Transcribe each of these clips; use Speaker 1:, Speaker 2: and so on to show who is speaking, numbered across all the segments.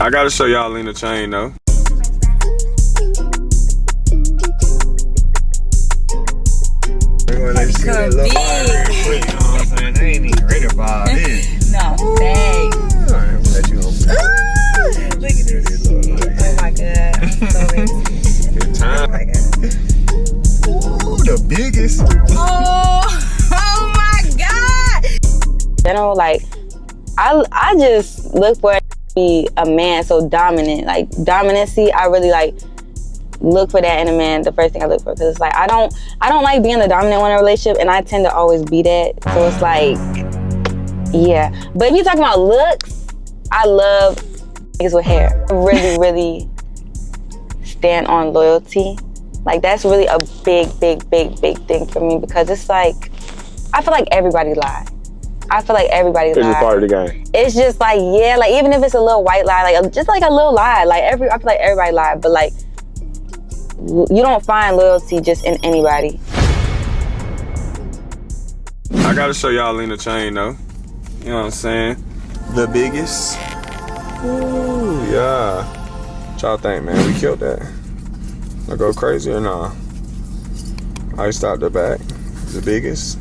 Speaker 1: I gotta show y'all Lena chain though.
Speaker 2: Could be. You know what I'm saying? They ain't even ready for all this.
Speaker 3: No, thanks.
Speaker 2: Alright, let you know.
Speaker 3: Look at this shit. Oh my god. I'm so ready.
Speaker 1: Good time.
Speaker 3: Oh my god.
Speaker 2: Ooh, the biggest.
Speaker 3: Oh my god.
Speaker 4: You know, like, I just look for it to be a man so dominant. Like, dominancy, I really like look for that in a man. The first thing I look for, because it's like I don't like being the dominant one in a relationship, and I tend to always be that. So it's like, yeah. But if you're talking about looks, I love niggas with hair. I really stand on loyalty. Like, that's really a big thing for me, because it's like, I feel like everybody lies. I feel like everybody lies.
Speaker 1: It's just part of the game.
Speaker 4: It's just like, yeah, like even if it's a little white lie, like just like a little lie, like I feel like everybody lied, but like you don't find loyalty just in anybody.
Speaker 1: I gotta show y'all Lena chain though. You know what I'm saying? The biggest. Ooh, yeah. What y'all think, man? We killed that. I go crazy or nah? I stopped the back. The biggest.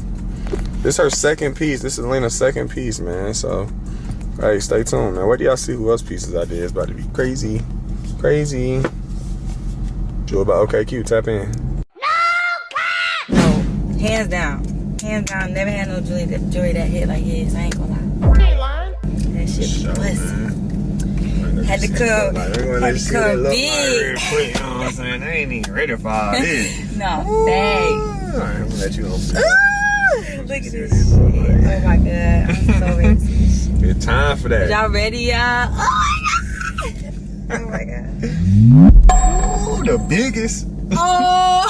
Speaker 1: This her second piece. This is Lena's second piece, man. So, hey, stay tuned, man. Where do y'all see who else pieces I did? It's about to be crazy. Crazy. Jewel about okay, cute. Tap in.
Speaker 3: No, hands down. Hands down. Never had no jewelry that hit like his. I ain't gonna lie.
Speaker 2: You ain't lying.
Speaker 3: That shit was blessing. Had to come big.
Speaker 2: You know what I'm saying? They ain't even ready for all this.
Speaker 3: No, thanks.
Speaker 2: Alright, I'm gonna let you know.
Speaker 3: Look at this shit. Oh my god. I'm so ready.
Speaker 1: Good time for that.
Speaker 3: Y'all ready, y'all? Oh my god.
Speaker 2: Ooh, the biggest.
Speaker 3: Oh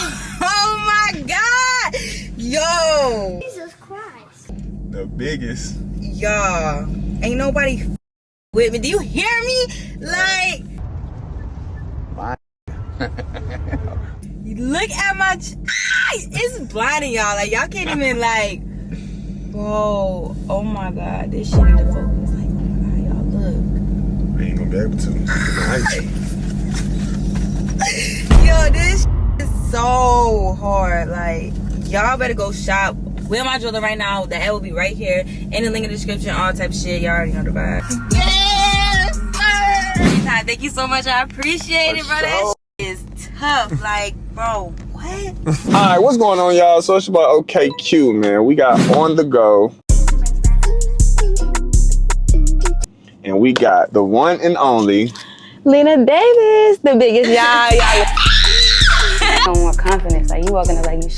Speaker 3: my god. Yo.
Speaker 5: Jesus Christ.
Speaker 1: The biggest.
Speaker 3: Y'all. Ain't nobody with me. Do you hear me? Like. Look at my it's blinding y'all. Like y'all can't even like. Bro, oh my god, this shit need to focus. Like, oh my god, y'all look.
Speaker 1: We ain't gonna be able to.
Speaker 3: Yo, this is so hard. Like, y'all better go shop. Where my jewelry right now? The ad will be right here in the link in the description. All type of shit. Y'all already know the vibe. Yes, sir. Thank you so much. I appreciate it, bro. That shit is tough. Like, bro, what?
Speaker 1: Alright, what's going on, y'all? So it's about okay, cute, man. We got On The Go. And we got the one and only
Speaker 4: Lena Davis, the biggest. Y'all more confidence. Like, you walking up like you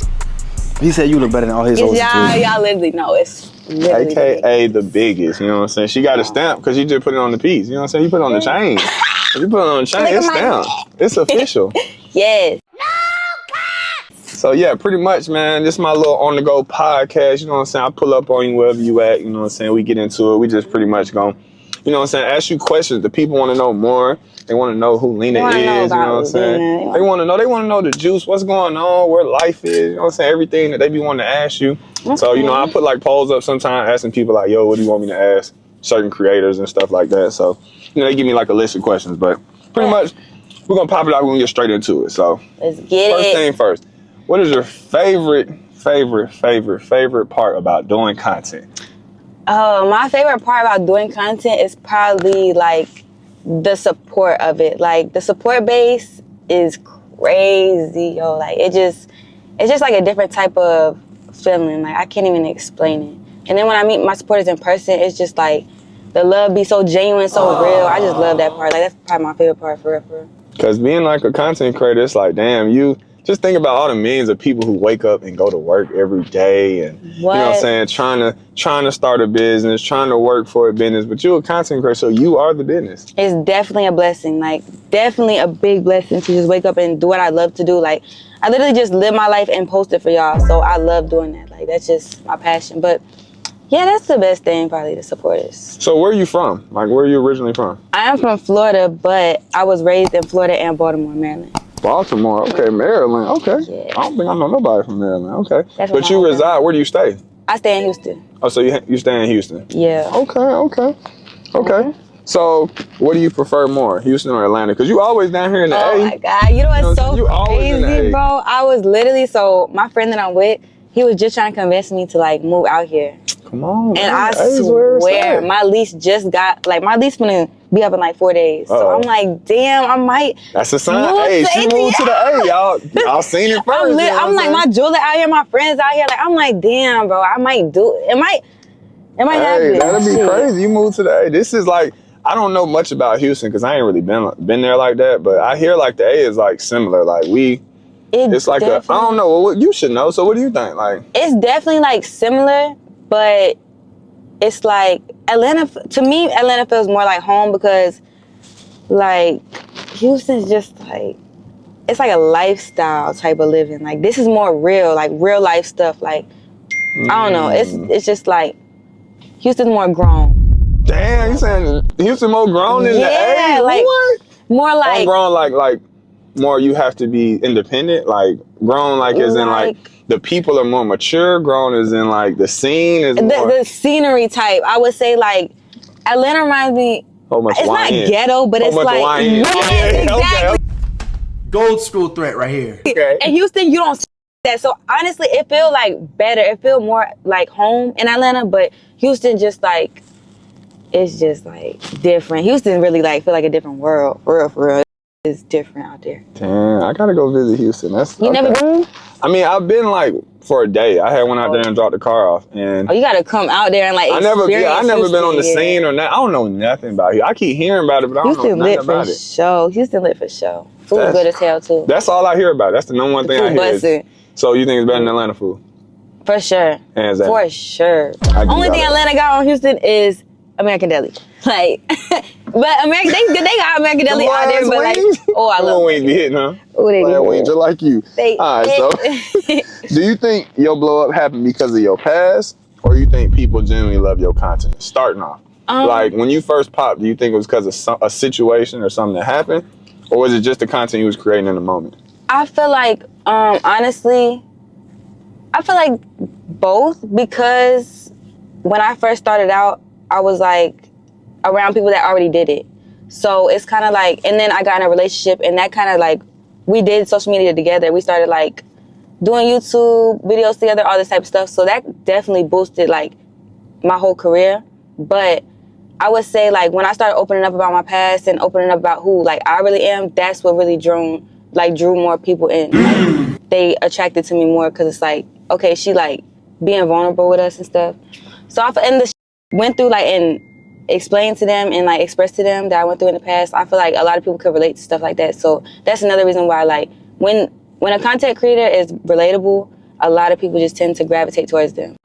Speaker 2: He said you look better than all his hoes.
Speaker 4: y'all literally know it's literally
Speaker 1: AKA the biggest, you know what I'm saying? She got a stamp because you just put it on the piece, you know what I'm saying? You put it on the chain. If you put it on the chain, it's stamped. It's official.
Speaker 4: Yes.
Speaker 1: So yeah, pretty much, man, this is my little On The Go podcast, you know what I'm saying? I pull up on you wherever you at, you know what I'm saying? We get into it. We just pretty much gonna, you know what I'm saying, ask you questions. The people want to know more. They want to know who Lena is, you know what I'm saying? They want to know the juice, what's going on, where life is, you know what I'm saying? Everything that they be wanting to ask you. Okay. So, you know, I put like polls up sometimes asking people like, yo, what do you want me to ask certain creators and stuff like that. So, you know, they give me like a list of questions, but pretty much we're going to pop it out. We're going to get straight into it. So,
Speaker 4: let's get
Speaker 1: first thing first, what is your favorite part about doing content?
Speaker 4: My favorite part about doing content is probably like the support of it. Like, the support base is crazy, yo. Like, it's just like a different type of feeling. Like, I can't even explain it. And then when I meet my supporters in person, it's just like the love be so genuine, so real. I just love that part. Like, that's probably my favorite part, for real.
Speaker 1: Because being like a content creator, it's like, damn, you just think about all the millions of people who wake up and go to work every day and, you know what I'm saying, trying to start a business, trying to work for a business, but you're a content creator, so you are the business. It's
Speaker 4: definitely a blessing, like, definitely a big blessing to just wake up and do what I love to do. Like, I literally just live my life and post it for y'all, so I love doing that. Like, that's just my passion. But yeah, that's the best thing, probably, the supporters.
Speaker 1: So where are you from? Like, where are you originally from?
Speaker 4: I am from Florida, but I was raised in Florida and Baltimore, Maryland.
Speaker 1: Baltimore, okay, Maryland, okay.
Speaker 4: Yeah.
Speaker 1: I don't think I know nobody from Maryland, okay.
Speaker 4: That's
Speaker 1: but you reside, where do you stay?
Speaker 4: I stay in Houston.
Speaker 1: Oh, so you stay in Houston?
Speaker 4: Yeah.
Speaker 1: Okay. So, what do you prefer more, Houston or Atlanta? Because you always down here in the A.
Speaker 4: Oh my God. You know what's so
Speaker 1: you always in the
Speaker 4: crazy,
Speaker 1: A.
Speaker 4: bro? I was literally, so my friend that I'm with, he was just trying to convince me to like move out here.
Speaker 1: Come on,
Speaker 4: And
Speaker 1: man.
Speaker 4: I
Speaker 1: The A is where it's
Speaker 4: swear,
Speaker 1: at.
Speaker 4: my lease just got, like my lease gonna be up in like 4 days. So
Speaker 1: Uh-oh.
Speaker 4: I'm like, damn, I might.
Speaker 1: That's a sign.
Speaker 4: Move
Speaker 1: Hey,
Speaker 4: to
Speaker 1: she moved to the A. Y'all seen it first.
Speaker 4: I'm,
Speaker 1: you know
Speaker 4: I'm
Speaker 1: what
Speaker 4: like,
Speaker 1: saying?
Speaker 4: my jeweler out here, my friends out here. Like, I'm like, damn, bro, I might do it. It might
Speaker 1: Hey,
Speaker 4: happen.
Speaker 1: that'll be
Speaker 4: Shit.
Speaker 1: crazy. You moved to the A. This is like, I don't know much about Houston because I ain't really been there like that. But I hear like the A is like similar. Like it's like I don't know. Well, you should know. So what do you think? Like,
Speaker 4: it's definitely like similar, but it's like Atlanta. To me, Atlanta feels more like home because like Houston's just like, it's like a lifestyle type of living. Like this is more real, like real life stuff. Like I don't know. It's just like Houston's more grown.
Speaker 1: damn, you saying Houston more grown than the A?
Speaker 4: Yeah, like
Speaker 1: What?
Speaker 4: more like
Speaker 1: grown like more you have to be independent, like grown like as in like the people are more mature, grown as in like the scene is more
Speaker 4: the scenery type. I would say like Atlanta reminds me. It's not ghetto, but it's like exactly.
Speaker 5: Gold school threat right here.
Speaker 1: Okay.
Speaker 4: In Houston, you don't see that. So honestly, it feels like better. It feels more like home in Atlanta, but Houston just like, it's just like different. Houston really like feel like a different world. For real. It's different out there.
Speaker 1: Damn, I gotta go visit Houston. That's
Speaker 4: You never been?
Speaker 1: I mean, I've been like for a day. I had went out there and dropped the car off, and
Speaker 4: Oh, you gotta come out there and like
Speaker 1: I never been on the
Speaker 4: Houston,
Speaker 1: scene or nothing. I don't know nothing about it. I keep hearing about it, but I don't
Speaker 4: Houston
Speaker 1: know nothing
Speaker 4: lit for
Speaker 1: about it.
Speaker 4: show. Houston lit for show. Food good as hell too.
Speaker 1: That's all I hear about. That's the number one thing I hear.
Speaker 4: Bussin'.
Speaker 1: So you think it's better than Atlanta food?
Speaker 4: For sure.
Speaker 1: Hands down.
Speaker 4: For sure.
Speaker 1: I
Speaker 4: Only thing Atlanta got on Houston is American Deli. Like, but American they got American Deli out there, but like, oh, I love
Speaker 1: wings be hitting, huh?
Speaker 4: Oh, they
Speaker 1: Little wings just like you. All right, so do you think your blow up happened because of your past, or you think people genuinely love your content? Starting off, like when you first popped, do you think it was because of a situation or something that happened, or was it just the content you was creating in the moment?
Speaker 4: I feel like, honestly, I feel like both, because when I first started out, I was like around people that already did it. So it's kind of like, and then I got in a relationship, and that kind of like, we did social media together. We started like doing YouTube videos together, all this type of stuff. So that definitely boosted like my whole career. But I would say like when I started opening up about my past and opening up about who like I really am, that's what really drew more people in. Like, they attracted to me more because it's like, okay, she like being vulnerable with us and stuff. So went through like and explained to them and like expressed to them that I went through in the past. I feel like a lot of people could relate to stuff like that. So that's another reason why like when a content creator is relatable, a lot of people just tend to gravitate towards them.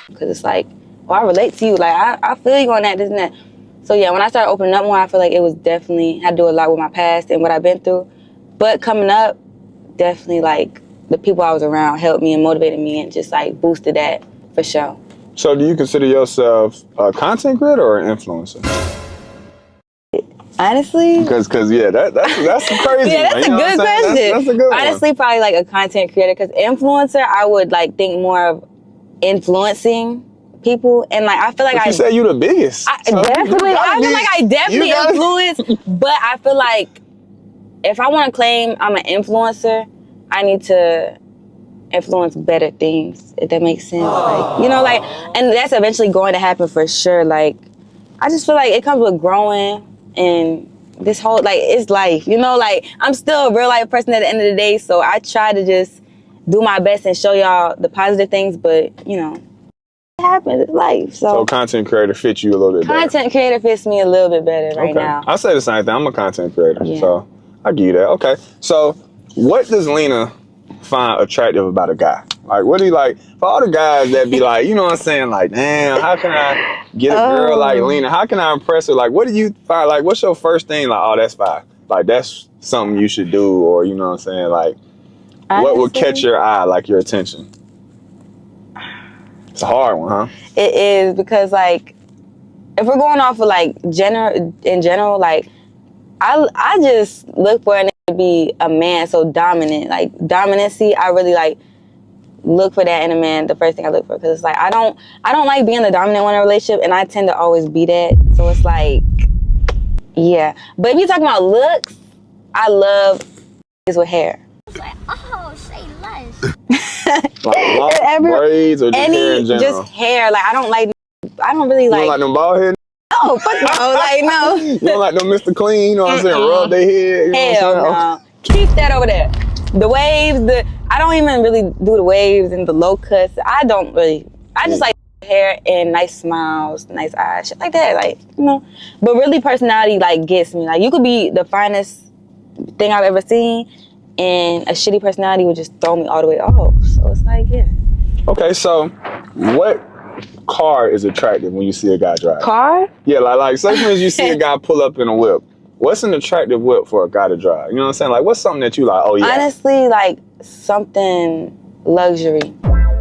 Speaker 4: Because it's like, oh, I relate to you. Like I feel you on that, this and that. So yeah, when I started opening up more, I feel like it was definitely had to do a lot with my past and what I've been through. But coming up, definitely like the people I was around helped me and motivated me and just like boosted that for sure.
Speaker 1: So do you consider yourself a content creator or an influencer?
Speaker 4: Honestly,
Speaker 1: because yeah, that's crazy.
Speaker 4: Yeah, that's a good question.
Speaker 1: That's a good one.
Speaker 4: Honestly, probably like a content creator, because influencer, I would like think more of influencing people, and like I feel like
Speaker 1: you said you the biggest.
Speaker 4: I feel like I definitely influence, but I feel like if I want to claim I'm an influencer, I need to influence better things, if that makes sense. Like, you know, like, and that's eventually going to happen for sure. Like, I just feel like it comes with growing and this whole, like, it's life, you know, like, I'm still a real life person at the end of the day, so I try to just do my best and show y'all the positive things, but, you know, it happens, it's life. So
Speaker 1: content creator fits you a little bit better.
Speaker 4: Content creator fits me a little bit better right now.
Speaker 1: I say the same thing. I'm a content creator, so I give you that. Okay, so what does Lena find attractive about a guy? Like, what do you like, for all the guys that be like, you know what I'm saying, like, damn, how can I get a girl like Lena? How can I impress her? Like, what do you find, like, what's your first thing, like, oh, that's fine, like, that's something you should do, or, you know what I'm saying, like, honestly, what would catch your eye, like, your attention? It's a hard one, huh?
Speaker 4: It is, because, like, if we're going off of, like, in general, like, I just look for a nigga to be a man, so dominant. Like, dominancy, I really, like, look for that in a man, the first thing I look for, because it's like I don't like being the dominant one in a relationship, and I tend to always be that. So it's like, yeah. But if you're talking about looks, I love with hair.
Speaker 6: Like, oh, say less.
Speaker 1: Like locks, braids, or just hair in general?
Speaker 4: Just hair. Like I don't really
Speaker 1: You
Speaker 4: like.
Speaker 1: don't like them bald head?
Speaker 4: No, fuck no. Like no.
Speaker 1: You don't like them Mr. Clean? You know what I'm saying? Rub their head. You know
Speaker 4: Hell
Speaker 1: what I'm
Speaker 4: no. Keep that over there. The waves, I don't even really do the waves and the low cuts. I just like hair and nice smiles, nice eyes, shit like that. Like, you know. But really personality like gets me. Like you could be the finest thing I've ever seen, and a shitty personality would just throw me all the way off. So it's like, yeah.
Speaker 1: Okay, so what car is attractive when you see a guy drive?
Speaker 4: Car?
Speaker 1: Yeah, like say for instance you see a guy pull up in a whip. What's an attractive whip for a guy to drive? You know what I'm saying? Like what's something that you like, oh yeah.
Speaker 4: Honestly, like something luxury.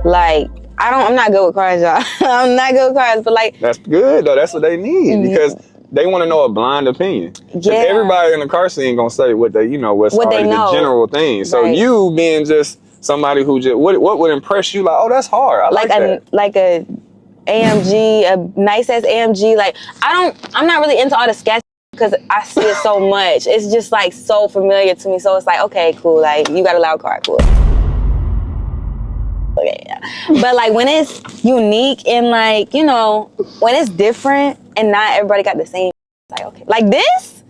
Speaker 4: Like I'm not good with cars, y'all. I'm not good with cars, but like
Speaker 1: That's good though, that's what they need because they want to know a blind opinion.
Speaker 4: Yeah.
Speaker 1: Everybody in the car scene gonna say what they, what's
Speaker 4: What they
Speaker 1: already
Speaker 4: know.
Speaker 1: the general thing. So
Speaker 4: Right.
Speaker 1: you being just somebody who just, what would impress you? Like, oh, that's hard. I like that.
Speaker 4: Like a AMG, a nice ass AMG. Like I'm not really into all the sketch because I see it so much. It's just like so familiar to me. So it's like, okay, cool. Like you got a loud car, cool. Okay, yeah. But like when it's unique and like, when it's different and not everybody got the same, it's like, okay. Like this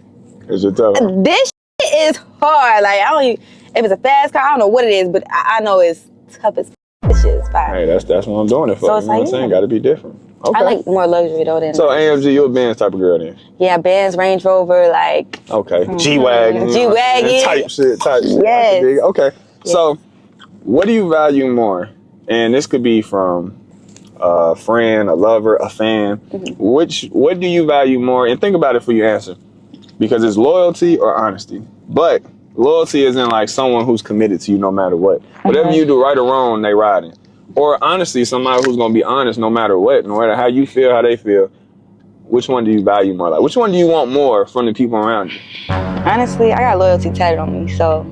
Speaker 1: It's your tough.
Speaker 4: shit is hard. Like I don't even, if it's a fast car, I don't know what it is, but I know it's tough as this shit is fine.
Speaker 1: Hey, that's what I'm doing it for.
Speaker 4: So
Speaker 1: You
Speaker 4: it's
Speaker 1: know what I'm
Speaker 4: like,
Speaker 1: saying?
Speaker 4: yeah.
Speaker 1: Got to be different. Okay.
Speaker 4: I like more luxury though than
Speaker 1: So AMG, you a Benz type of girl then?
Speaker 4: yeah, Benz, Range Rover, like
Speaker 1: Okay. G-Wagon.
Speaker 4: G-Wagon.
Speaker 1: Type shit.
Speaker 4: Yes.
Speaker 1: I can dig it. Okay. So what do you value more? And this could be from a friend, a lover, a fan. What do you value more? And think about it for your answer. Because it's loyalty or honesty. But loyalty isn't like someone who's committed to you no matter what. Whatever you do, right or wrong, they riding. Or honesty, somebody who's gonna be honest no matter what, no matter how you feel, how they feel. Which one do you value more? Like, which one do you want more from the people around you?
Speaker 4: honestly, I got loyalty tatted on me, so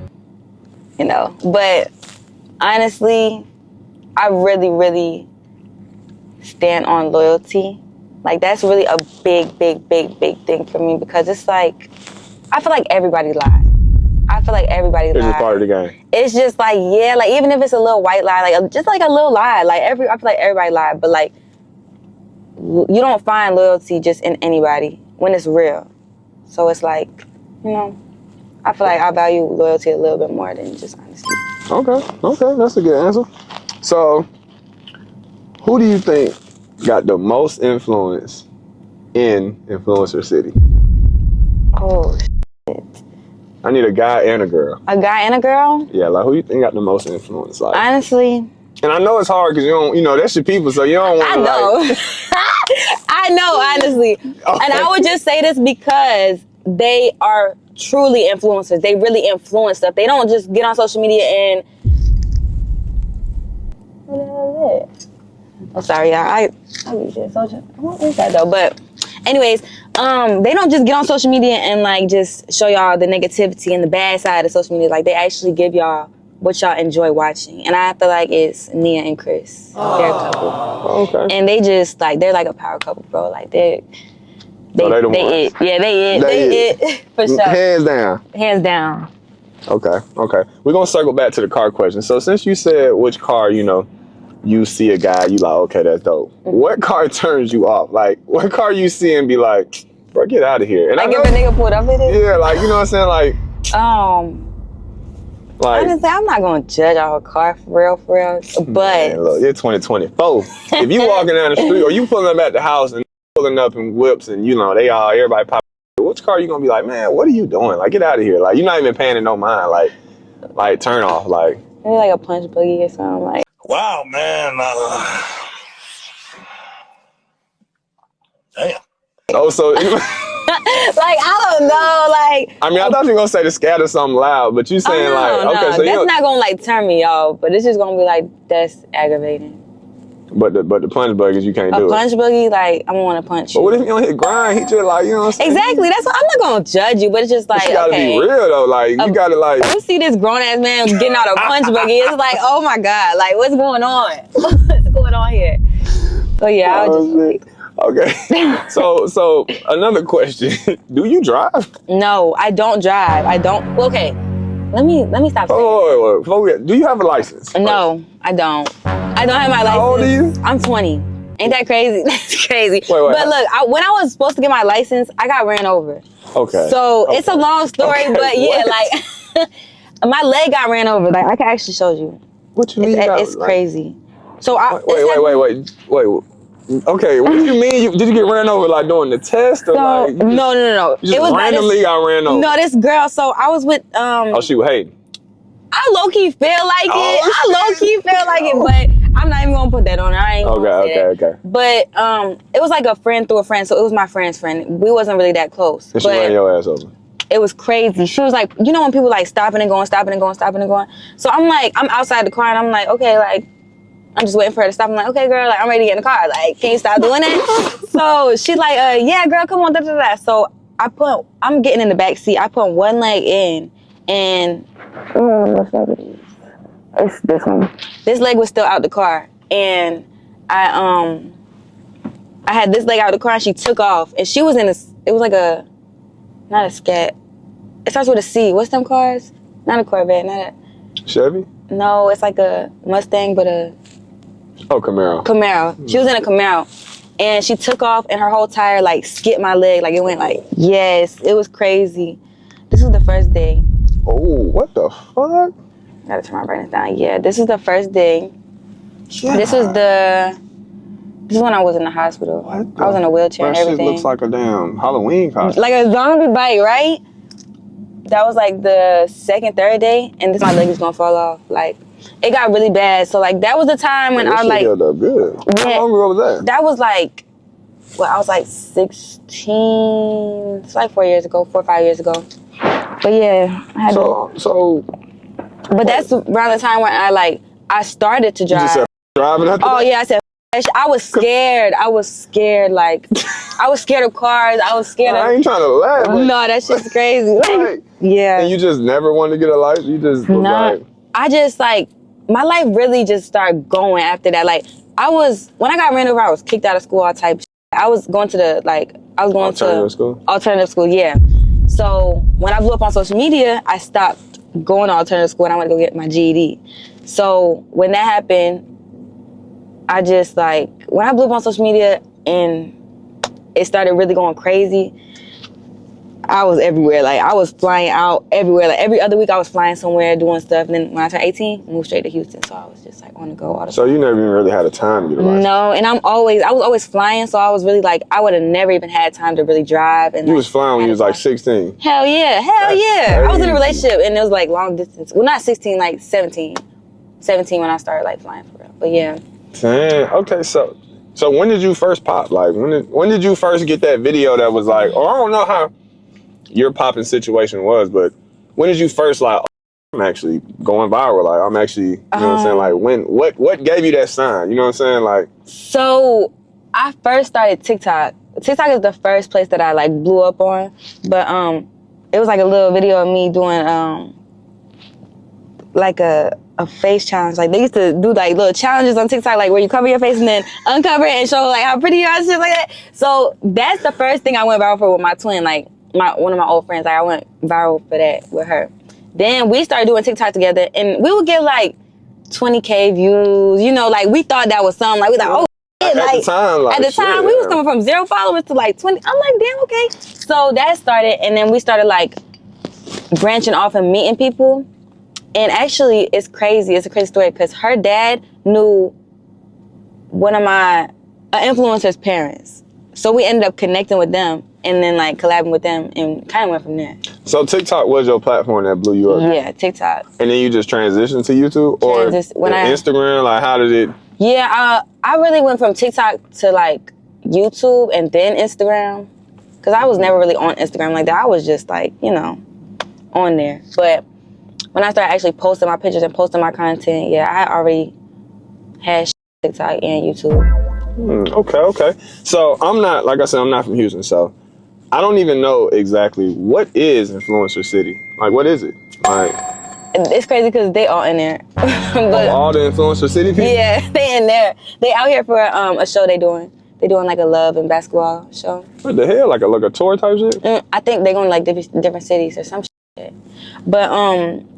Speaker 4: But honestly, I really, really stand on loyalty. Like that's really a big, big, big, big thing for me because it's like I feel like everybody lies.
Speaker 1: It's just part of the game.
Speaker 4: It's just like, yeah, like even if it's a little white lie, like just like a little lie, like I feel like everybody lied, but like you don't find loyalty just in anybody when it's real. So it's like, I feel like I value loyalty a little bit more than just honesty.
Speaker 1: Okay, that's a good answer. So, who do you think got the most influence in Influencer City?
Speaker 4: Oh,
Speaker 1: I need a guy and a girl.
Speaker 4: a guy and a girl?
Speaker 1: Yeah, like who you think got the most influence? Like,
Speaker 4: Honestly,
Speaker 1: and I know it's hard because you don't, that's your people, so you don't want
Speaker 4: I
Speaker 1: to.
Speaker 4: know.
Speaker 1: Like,
Speaker 4: I know, honestly. And I would just say this because they are truly influencers. They really influence stuff. They don't just get on social media and... What the hell is that? Oh, sorry, y'all. I be shit social. What is that, though? But anyways, they don't just get on social media and, like, just show y'all the negativity and the bad side of social media. Like, they actually give y'all what y'all enjoy watching. And I feel like it's Nia and Chris. They're a couple.
Speaker 1: okay.
Speaker 4: And they just, like, they're like a power couple, bro. Like, they
Speaker 1: the
Speaker 4: it.
Speaker 1: ones.
Speaker 4: Yeah, they it. For sure.
Speaker 1: Hands down.
Speaker 4: Hands down.
Speaker 1: Okay. We're gonna circle back to the car question. So since you said which car, you see a guy, you like, okay, that's dope. What car turns you off? Like, what car you see and be like, bro, get out of here. And
Speaker 4: Like, if a nigga pulled up with it?
Speaker 1: Yeah, like, you know what I'm saying? Like,
Speaker 4: honestly, I'm not gonna judge our car for real. But
Speaker 1: man, look, it's 2024. If you walking down the street or you pulling up at the house and pulling up in whips and everybody pop, which car you gonna be like, man, what are you doing? Like, get out of here. Like, you're not even paying it no mind. Like turn off. Like,
Speaker 4: maybe like a punch buggy or something. Like,
Speaker 2: Wow, man. Damn.
Speaker 1: oh, so
Speaker 4: like I don't know. Like,
Speaker 1: I mean, I thought you were gonna say the scat or something loud, but you saying
Speaker 4: no,
Speaker 1: okay, so
Speaker 4: that's not gonna like turn me off. But it's just gonna be like that's aggravating.
Speaker 1: But the punch buggies, you can't do
Speaker 4: A punch boogie, like, I want to punch
Speaker 1: But
Speaker 4: you.
Speaker 1: what if you don't hit grind? He just like, you know what I'm saying?
Speaker 4: Exactly. That's what I'm not gonna judge you, but it's just like,
Speaker 1: You gotta
Speaker 4: okay.
Speaker 1: be real though. Like, you gotta like.
Speaker 4: You see this grown ass man getting out a punch buggy. It's like, oh my god, like what's going on? What's going on here? So yeah, I was just like,
Speaker 1: Okay. So another question. Do you drive?
Speaker 4: no, I don't drive. I don't. Well, okay, let me stop saying.
Speaker 1: Wait. Do you have a license?
Speaker 4: No, I don't. I don't have my license.
Speaker 1: How old are you?
Speaker 4: I'm 20. Ain't that crazy? That's crazy.
Speaker 1: Wait.
Speaker 4: But look, when I was supposed to get my license, I got ran over.
Speaker 1: Okay.
Speaker 4: So it's a long story,
Speaker 1: Okay,
Speaker 4: but yeah,
Speaker 1: what?
Speaker 4: like my leg got ran over. Like I can actually show you.
Speaker 1: What you mean?
Speaker 4: It's crazy. So
Speaker 1: Wait. Okay, what do you mean? Did you get ran over like during the test or like?
Speaker 4: No.
Speaker 1: You just randomly got ran over.
Speaker 4: No, this girl. So I was with
Speaker 1: Oh, she was hating.
Speaker 4: I low key feel like it. I low key feel like it, but I'm not even gonna put that on her. I ain't gonna say that.
Speaker 1: Okay.
Speaker 4: But it was like a friend through a friend, so it was my friend's friend. We wasn't really that close.
Speaker 1: And she ran your ass over.
Speaker 4: It was crazy. She was like, you know when people like stopping and going. So I'm like, I'm outside the car and I'm like, okay, like I'm just waiting for her to stop. I'm like, okay, girl, like I'm ready to get in the car. Like, can you stop doing that? So she's like, yeah, girl, come on, So I'm getting in the back seat. I put one leg in, and it's this one. This leg was still out the car, and I had this leg out the car, and she took off, and she was in it was like not a Scat. It starts with a C. What's them cars? Not a Corvette, not a
Speaker 1: Chevy?
Speaker 4: No, it's like a Mustang, but a
Speaker 1: Camaro.
Speaker 4: She was in a Camaro, and she took off, and her whole tire like skipped my leg. Like it went like, yes, it was crazy. This was the first day.
Speaker 1: Oh, what the fuck?
Speaker 4: Gotta turn my brightness down. Yeah, this is the first day.
Speaker 1: Yeah.
Speaker 4: This is when I was in the hospital. I was in a wheelchair and everything.
Speaker 1: That shit looks like a damn Halloween costume.
Speaker 4: Like a zombie bite, right? That was like the second, third day, and my leg was gonna fall off. Like, it got really bad. So like that was the time when I was like,
Speaker 1: held up good.
Speaker 4: Yeah,
Speaker 1: how long ago was that?
Speaker 4: That was like, I was like 16. It's like 4 or 5 years ago. But yeah, I had But that's around the time when I started to drive.
Speaker 1: You just said driving after that?
Speaker 4: Yeah, I said I was scared. Like, I was scared of cars. I was scared of...
Speaker 1: I ain't trying to laugh.
Speaker 4: No, that shit's crazy.
Speaker 1: Right.
Speaker 4: Yeah.
Speaker 1: And you just never wanted to get a license? You just was like...
Speaker 4: I just my life really just started going after that. Like, when I got ran over, I was kicked out of school, all type of shit. I was going to alternative school, yeah. So when I blew up on social media, I stopped going to alternative school and I went to go get my GED. So when that happened, I just when I blew up on social media and it started really going crazy, I was everywhere. Like, I was flying out everywhere. Like, every other week I was flying somewhere, doing stuff. And then when I turned 18, I moved straight to Houston. So I was just on the go all the time.
Speaker 1: So you never even really had a time to get a license?
Speaker 4: No, and I was always flying. So I was really I would have never even had time to really drive. And
Speaker 1: you was flying when you was 16?
Speaker 4: Hell yeah.
Speaker 1: Crazy.
Speaker 4: I was in a relationship and it was long distance. Well, not 16, 17. 17 when I started flying for real. But yeah.
Speaker 1: Dang. Okay, so when did you first pop? Like, when did you first get that video that was or I don't know how your popping situation was, but when did you first I'm actually going viral? I'm actually, you know what I'm saying? What gave you that sign? You know what I'm saying?
Speaker 4: So I first started TikTok. TikTok is the first place that I blew up on, but it was a little video of me doing a face challenge. They used to do little challenges on TikTok, where you cover your face and then uncover it and show how pretty you are and shit like that. So that's the first thing I went viral for with my twin, one of my old friends. I went viral for that with her. Then we started doing TikTok together and we would get 20K views. You know, we thought that was something. We oh shit. At the time we was coming from 0 followers to 20. I'm damn, okay. So that started, and then we started branching off and meeting people. And actually, it's crazy. It's a crazy story because her dad knew one of my influencer's parents. So we ended up connecting with them and then collabing with them and kind of went from there. So
Speaker 1: TikTok was your platform that blew you up?
Speaker 4: Yeah, TikTok.
Speaker 1: And then you just transitioned to YouTube? Or Instagram? How did it?
Speaker 4: Yeah, I really went from TikTok to YouTube and then Instagram. Because I was never really on Instagram like that. I was just on there. But when I started actually posting my pictures and posting my content, yeah, I already had TikTok and YouTube.
Speaker 1: Okay. So I'm not, like I said, I'm not from Houston, so I don't even know exactly what is Influencer City. Like, what is it? Like,
Speaker 4: It's crazy because they all in there. But
Speaker 1: all the Influencer City people?
Speaker 4: yeah, they in there. They out here for a show they doing. They doing like a love and basketball show.
Speaker 1: What the hell? Like a tour type shit?
Speaker 4: I think they're going to like different cities or some shit. But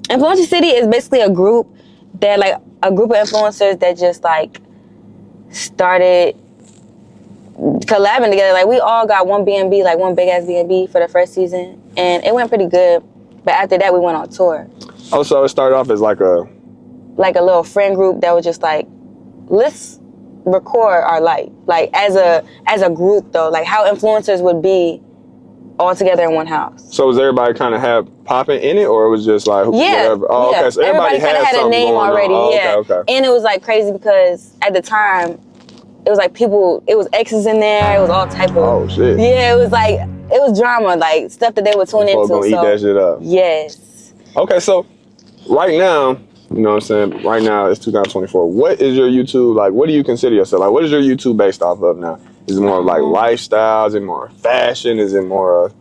Speaker 4: Influencer City is basically a group that like a group of influencers that just like started collabing together. Like we all got one B&B, like one big ass B&B for the first season, and it went pretty good. But after that, we went on tour.
Speaker 1: Oh, so it started off as like a
Speaker 4: little friend group that was just like, let's record our life, like as a group though, like how influencers would be all together in one house.
Speaker 1: So was everybody kind of have popping in it, or it was just like whatever? Oh,
Speaker 4: yeah.
Speaker 1: Okay, so everybody
Speaker 4: had a name already.
Speaker 1: Oh,
Speaker 4: yeah.
Speaker 1: Okay.
Speaker 4: And it was like crazy because at the time, it was like people, it was exes in there, it was all type of.
Speaker 1: Oh shit.
Speaker 4: Yeah, it was like it was drama, like stuff that they would tune into.
Speaker 1: Gonna eat that shit up.
Speaker 4: Yes.
Speaker 1: Okay, so right now, you know what I'm saying? Right now, it's 2024. What is your YouTube, like, what do you consider yourself? Like, what is your YouTube based off of now? Is it more of, like, lifestyle? Is it more fashion? Is it more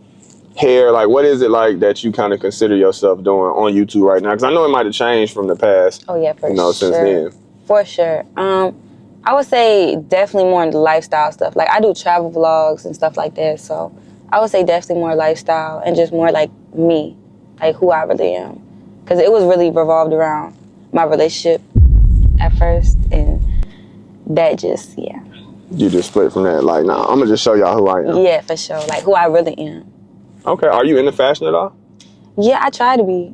Speaker 1: hair? Like, what is it, like, that you kind of consider yourself doing on YouTube right now? Because I know it might have changed from the past.
Speaker 4: Oh, yeah, for
Speaker 1: you know,
Speaker 4: sure.
Speaker 1: since then.
Speaker 4: For sure. I would say definitely more in the lifestyle stuff. Like, I do travel vlogs and stuff like that, so I would say definitely more lifestyle and just more, like, me, like, who I really am. Because it was really revolved around my relationship at first, and that just, yeah.
Speaker 1: You just split from that, like, nah, I'm going to just show y'all who I am.
Speaker 4: Yeah, for sure. Like, who I really am.
Speaker 1: Okay, are you into fashion at all?
Speaker 4: Yeah, I try to be.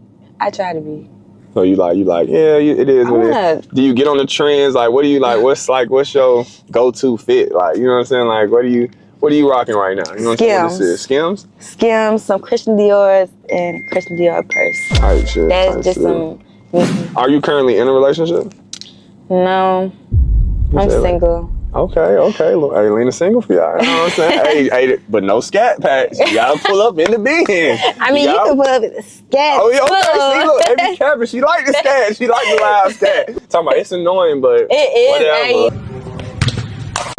Speaker 1: So you like, yeah, it is what it is. Do you get on the trends? Like, what do you like? What's your go-to fit? Like, you know what I'm saying? Like, what are you rocking right now? You know what I'm saying? What this is? Skims?
Speaker 4: Skims, some Christian Dior's, and a Christian Dior purse.
Speaker 1: Type shit.
Speaker 4: That's just some.
Speaker 1: Are you currently in a relationship?
Speaker 4: No, I'm single.
Speaker 1: Okay. Look, hey, Lena single for y'all. You know what I'm saying? hey, but no scat patch. You gotta pull up in the bin.
Speaker 4: I mean, you can pull up the scat.
Speaker 1: Oh, yeah, okay. See, look, every capping. She like the scat. She like the loud scat. Talking about it's annoying, but
Speaker 4: it is.
Speaker 1: whatever.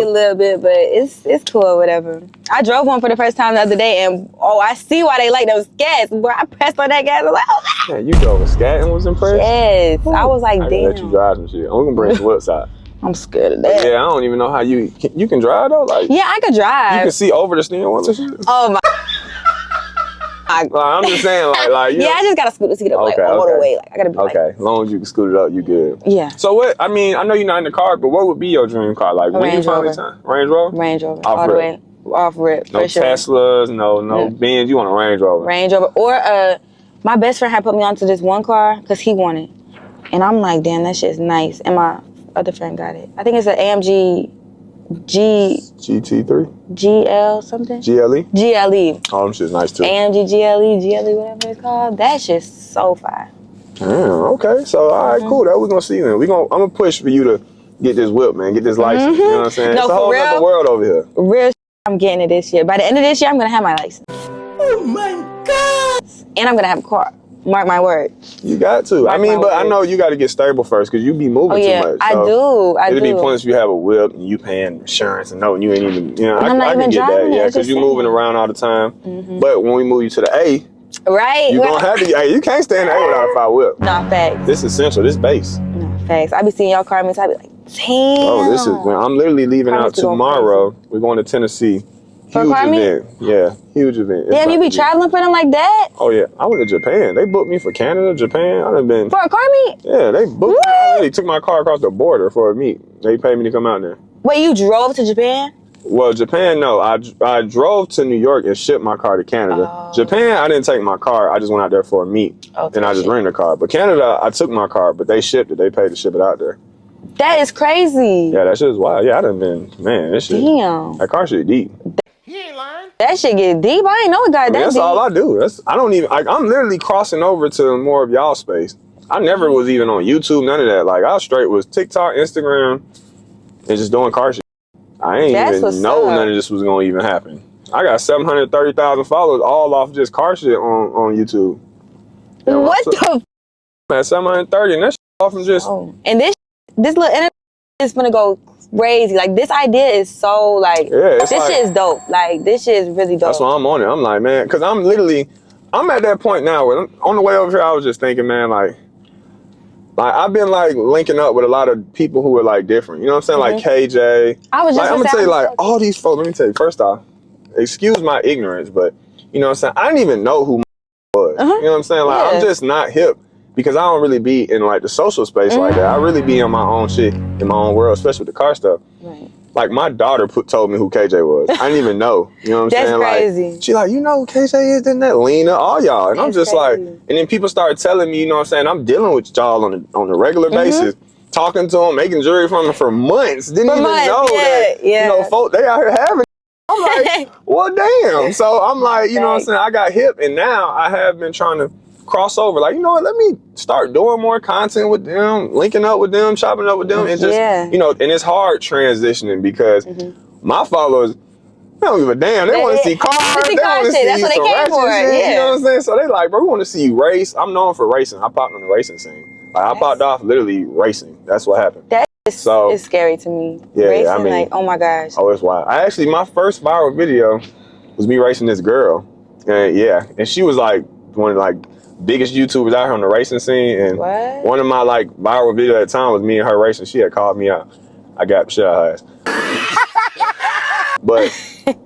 Speaker 4: A little bit, but it's cool, whatever. I drove one for the first time the other day, and I see why they like those scats. Bro, I pressed on that gas. I was like, oh,
Speaker 1: man, you drove a scat and was impressed?
Speaker 4: Yes, I was like,
Speaker 1: I
Speaker 4: damn.
Speaker 1: let you drive some shit. I'm gonna bring some whips out.
Speaker 4: I'm scared of that.
Speaker 1: Yeah, I don't even know how you can drive though. Like,
Speaker 4: yeah, I could drive.
Speaker 1: You can see over the steering wheel and shit.
Speaker 4: Oh my.
Speaker 1: Like, I'm just saying, like you
Speaker 4: yeah,
Speaker 1: know.
Speaker 4: I just gotta scoot the seat up like all the way. Like I gotta be
Speaker 1: okay. As long as you can scoot it up, you good.
Speaker 4: Yeah.
Speaker 1: So what? I mean, I know you're not in the car, but what would be your dream car? Like when you finally time? Range Rover.
Speaker 4: Range Rover.
Speaker 1: Off
Speaker 4: all
Speaker 1: rip.
Speaker 4: The way off rip.
Speaker 1: No
Speaker 4: for sure.
Speaker 1: Teslas, no Benz. You want a Range Rover.
Speaker 4: Range Rover, or my best friend had put me onto this one car because he wanted, and I'm like, damn, that shit's nice. And my other friend got it. I think it's an AMG
Speaker 1: GT3.
Speaker 4: GL something.
Speaker 1: GLE.
Speaker 4: GLE.
Speaker 1: Oh, them shit's nice too.
Speaker 4: AMG GLE, whatever it's called. That shit's so fire.
Speaker 1: Damn. Okay. So all right, cool. That we're gonna see then. I'm gonna push for you to get this whip, man. Get this license. You know what I'm saying?
Speaker 4: No,
Speaker 1: it's a whole other world over here.
Speaker 4: Real. I'm getting it this year. By the end of this year, I'm gonna have my license. Oh my god! And I'm gonna have a car. Mark my word.
Speaker 1: You got to.
Speaker 4: Mark
Speaker 1: I mean, but
Speaker 4: words.
Speaker 1: I know you got to get stable first because you be moving too much.
Speaker 4: I do.
Speaker 1: It'd be pointless if you have a whip and you paying insurance and you ain't even, you know,
Speaker 4: I can get that.
Speaker 1: Yeah, because you moving around all the time. But when we move you to the A,
Speaker 4: right,
Speaker 1: you gonna have to. Hey, you can't stay in the A without a fire whip.
Speaker 4: Nah, facts.
Speaker 1: This is essential. This base.
Speaker 4: Nah, facts. I be seeing y'all car meets. I be like, damn.
Speaker 1: Oh, this is. I'm literally leaving out tomorrow. We're going to Tennessee.
Speaker 4: For
Speaker 1: huge
Speaker 4: car meet?
Speaker 1: event. Yeah, huge event.
Speaker 4: Damn, you be traveling for them like that?
Speaker 1: Oh yeah, I went to Japan. They booked me for Canada, Japan. I done been
Speaker 4: for a car meet.
Speaker 1: Yeah, they booked me. They took my car across the border for a meet. They paid me to come out there.
Speaker 4: Wait, you drove to Japan?
Speaker 1: Well, Japan, no. I drove to New York and shipped my car to Canada.
Speaker 4: Oh.
Speaker 1: Japan, I didn't take my car. I just went out there for a meet. And I just rented a car. But Canada, I took my car, but they shipped it. They paid to ship it out there.
Speaker 4: That is crazy.
Speaker 1: Yeah, that shit is wild. Yeah, I done been, man, this shit.
Speaker 4: Damn.
Speaker 1: That car shit deep.
Speaker 5: He ain't lying.
Speaker 4: That shit get deep. I ain't know it got that
Speaker 1: That's
Speaker 4: deep.
Speaker 1: all I do. I don't even, I'm literally crossing over to more of y'all space. I never was even on YouTube, none of that. Like, I straight was TikTok, Instagram, and just doing car shit. I ain't even know none of this was gonna even happen. I got 730,000 followers all off just car shit on YouTube. And
Speaker 4: what the
Speaker 1: f? At 730, and that shit off from just.
Speaker 4: Oh. And this little is gonna go crazy. Like, this idea is so, like, this shit is dope. Like, this shit is really dope.
Speaker 1: That's why I'm on it. I'm like, man, because I'm at that point now where on the way over here, I was just thinking, man, like I've been like linking up with a lot of people who are like different. You know what I'm saying? Like KJ.
Speaker 4: I was just
Speaker 1: like, I'm gonna tell you, like, all these folks, let me tell you, first off, excuse my ignorance, but you know what I'm saying? I didn't even know who was. You know what I'm saying? Like, I'm just not hip because I don't really be in like the social space like that. I really be in my own shit, in my own world, especially with the car stuff.
Speaker 4: Right.
Speaker 1: Like, my daughter told me who KJ was. I didn't even know. You know what I'm saying?
Speaker 4: That's crazy.
Speaker 1: Like, she like, you know who KJ is? Isn't that Lena? All y'all. And I'm just like, and then people started telling me, you know what I'm saying? I'm dealing with y'all on a regular basis, talking to them, making jewelry from them for months. Didn't even know that, you know, folk, they out here having. I'm like, well, damn. So I'm like, you know what I'm saying? I got hip, and now I have been trying to cross over. Like, you know what? Let me start doing more content with them, linking up with them, chopping up with them, and just, you know, and it's hard transitioning because my followers, they don't give a damn. They want to see cars. They want to see
Speaker 4: That's what they came for.
Speaker 1: Shit, you know what I'm saying? So they like, bro, we want to see you race. I'm known for racing. I popped on the racing scene. Like, I popped off literally racing. That's what happened. So
Speaker 4: it's scary to me.
Speaker 1: Yeah,
Speaker 4: racing,
Speaker 1: I mean,
Speaker 4: like, oh my gosh.
Speaker 1: Oh, it's wild. My first viral video was me racing this girl. And and she was like one of the like biggest YouTubers out here on the racing scene. And one of my like viral videos at the time was me and her racing. She had called me out. I got the shit out of her ass. But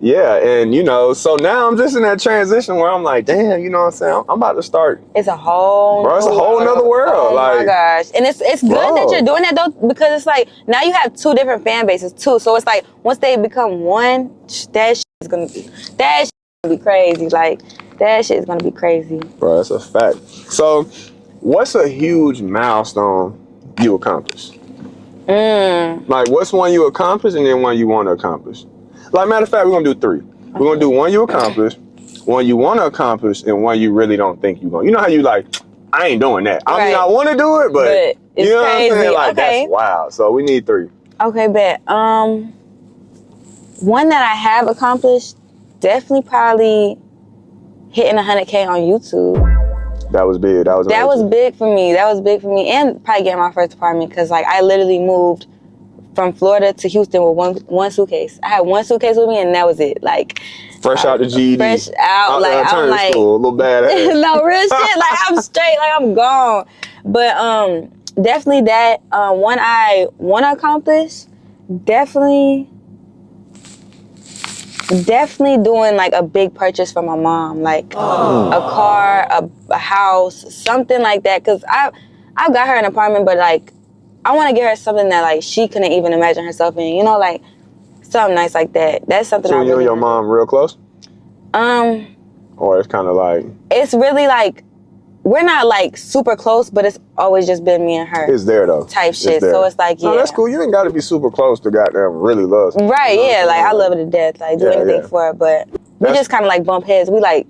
Speaker 1: yeah, and you know, so now I'm just in that transition where I'm like, damn, you know what I'm saying? I'm about to start.
Speaker 4: It's a whole
Speaker 1: nother world.
Speaker 4: Oh
Speaker 1: like,
Speaker 4: my gosh. And it's good that you're doing that though, because it's like, now you have two different fan bases too. So it's like, once they become one, that shit is gonna be crazy. Like, that shit is gonna be crazy.
Speaker 1: Bro, that's a fact. So, what's a huge milestone you accomplished? Like, what's one you accomplished and then one you want to accomplish? Like, matter of fact, we're gonna do three. We're gonna do one you accomplished, one you want to accomplish, and one you really don't think you're gonna. You know how you like, I ain't doing that. I mean, I want to do it, but
Speaker 4: it's
Speaker 1: you know
Speaker 4: crazy.
Speaker 1: what I'm saying? Like, that's wild. So we need three.
Speaker 4: Okay, bet. One that I have accomplished, definitely probably hitting 100K on YouTube.
Speaker 1: That was big. That was
Speaker 4: big for me. That was big for me, and probably getting my first apartment because like I literally moved from Florida to Houston with one suitcase. I had one suitcase with me, and that was it. Like,
Speaker 1: fresh out the GED.
Speaker 4: Fresh out, like I'm like,
Speaker 1: school, a little bad ass.
Speaker 4: No real shit. Like, I'm straight. Like, I'm gone. But definitely that one I want to accomplish. Definitely doing like a big purchase for my mom, like a car, a house, something like that. Cause I've got her an apartment, but like I want to get her something that like she couldn't even imagine herself in. You know, like something nice like that. That's something.
Speaker 1: So you and your mom real close? Or it's kind of like.
Speaker 4: It's really like we're not like super close, but it's always just been me and her.
Speaker 1: It's there though.
Speaker 4: Type shit. So it's like,
Speaker 1: No, that's cool. You ain't got to be super close to goddamn really love her.
Speaker 4: Right, you know, like I love her to death. Like, do anything for her, but we just kind of like bump heads. We like.